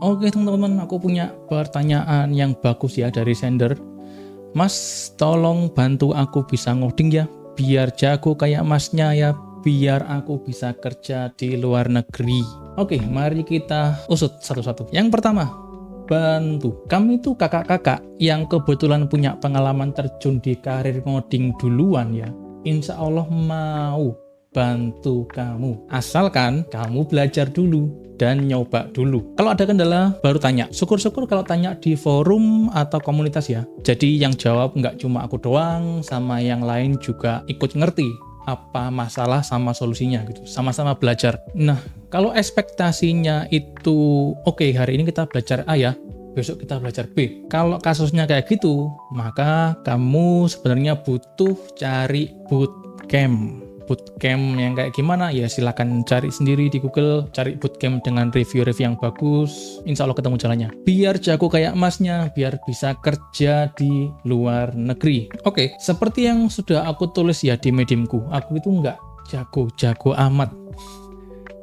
Oke teman-teman, aku punya pertanyaan yang bagus ya dari sender. Mas, tolong bantu aku bisa ngoding ya, biar jago kayak masnya ya, biar aku bisa kerja di luar negeri. Oke, mari kita usut satu-satu. Yang pertama, bantu. Kami itu kakak-kakak yang kebetulan punya pengalaman terjun di karir ngoding duluan ya. Insya Allah mau bantu kamu. Asalkan kamu belajar dulu dan nyoba dulu. Kalau ada kendala, baru tanya. Syukur-syukur kalau tanya di forum atau komunitas ya. Jadi yang jawab nggak cuma aku doang, sama yang lain juga ikut ngerti apa masalah sama solusinya gitu. Sama-sama belajar. Nah, kalau ekspektasinya itu, oke, hari ini kita belajar A ya, besok kita belajar B. Kalau kasusnya kayak gitu, maka kamu sebenarnya butuh cari bootcamp. Bootcamp yang kayak gimana ya silakan cari sendiri di Google, cari bootcamp dengan review-review yang bagus, insya Allah ketemu jalannya. Biar jago kayak masnya, biar bisa kerja di luar negeri. Oke, seperti yang sudah aku tulis ya di Mediumku, aku itu nggak jago-jago amat.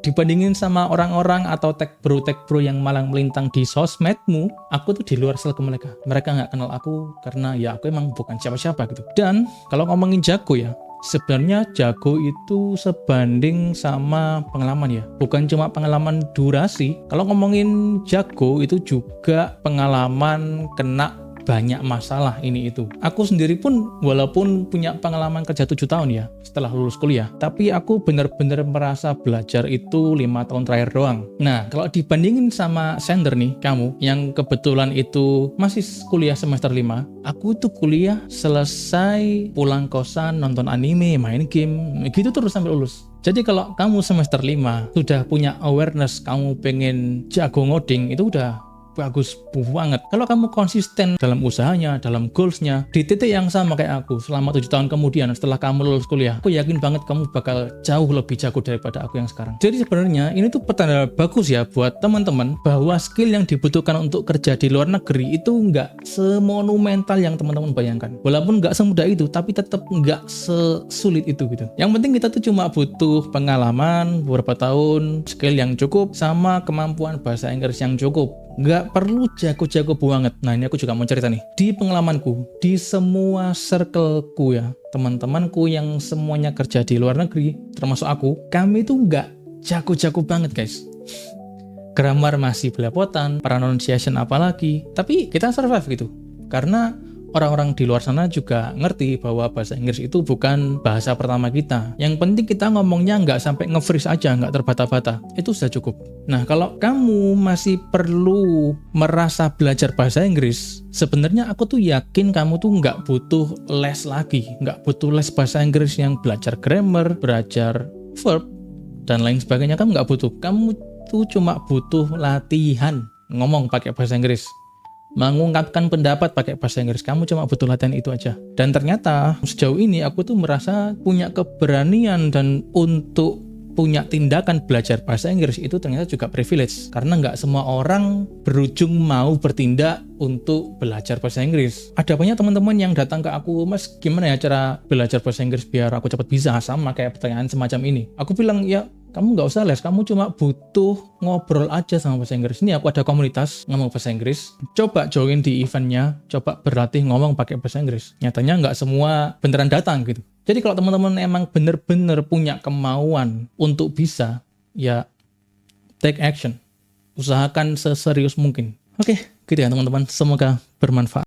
Dibandingin sama orang-orang atau tech bro yang malang melintang di sosmedmu, aku tuh di luar circle mereka. Mereka nggak kenal aku karena ya aku emang bukan siapa-siapa gitu. Dan kalau ngomongin jago ya, sebenarnya jago itu sebanding sama pengalaman ya. Bukan cuma pengalaman durasi. Kalau ngomongin jago itu juga pengalaman kena banyak masalah ini itu. Aku sendiri pun walaupun punya pengalaman kerja 7 tahun ya setelah lulus kuliah, tapi aku bener-bener merasa belajar itu 5 tahun terakhir doang. Nah, kalau dibandingin sama sender nih, kamu yang kebetulan itu masih kuliah semester 5, aku tuh kuliah selesai pulang kosan, nonton anime, main game, gitu terus sampai lulus. Jadi kalau kamu semester 5 sudah punya awareness kamu pengen jago ngoding, itu udah bagus banget. Kalau kamu konsisten dalam usahanya, dalam goalsnya, di titik yang sama kayak aku selama 7 tahun kemudian setelah kamu lulus kuliah, aku yakin banget kamu bakal jauh lebih jago daripada aku yang sekarang. Jadi sebenarnya ini tuh pertanda bagus ya buat teman-teman bahwa skill yang dibutuhkan untuk kerja di luar negeri itu nggak semonumental yang teman-teman bayangkan. Walaupun nggak semudah itu, tapi tetap nggak sesulit itu gitu. Yang penting kita tuh cuma butuh pengalaman beberapa tahun, skill yang cukup, sama kemampuan bahasa Inggris yang cukup. Nggak perlu jago-jago banget. Nah, ini aku juga mau cerita nih. Di pengalamanku, di semua circleku ya, teman-temanku yang semuanya kerja di luar negeri, termasuk aku, kami tuh nggak jago-jago banget guys. Grammar masih belepotan, pronunciation apalagi. Tapi kita survive gitu. Karena orang-orang di luar sana juga ngerti bahwa bahasa Inggris itu bukan bahasa pertama kita. Yang penting kita ngomongnya nggak sampai nge-freeze aja, nggak terbata-bata. Itu sudah cukup. Nah, kalau kamu masih perlu merasa belajar bahasa Inggris, sebenarnya aku tuh yakin kamu tuh nggak butuh les lagi. Nggak butuh les bahasa Inggris yang belajar grammar, belajar verb, dan lain sebagainya. Kamu nggak butuh. Kamu tuh cuma butuh latihan ngomong pakai bahasa Inggris. Mengungkapkan pendapat pakai bahasa Inggris, kamu cuma butuh latihan itu aja. Dan ternyata sejauh ini aku tuh merasa punya keberanian dan untuk punya tindakan belajar bahasa Inggris itu ternyata juga privilege. Karena nggak semua orang berujung mau bertindak untuk belajar bahasa Inggris. Ada banyak teman-teman yang datang ke aku, Mas gimana ya cara belajar bahasa Inggris biar aku cepat bisa, sama kayak pertanyaan semacam ini. Aku bilang ya kamu nggak usah les, kamu cuma butuh ngobrol aja sama bahasa Inggris. Ini aku ada komunitas ngomong bahasa Inggris. Coba join di eventnya, coba berlatih ngomong pakai bahasa Inggris. Nyatanya nggak semua beneran datang gitu. Jadi kalau teman-teman emang bener-bener punya kemauan untuk bisa, ya take action. Usahakan seserius mungkin. Oke, gitu ya teman-teman. Semoga bermanfaat.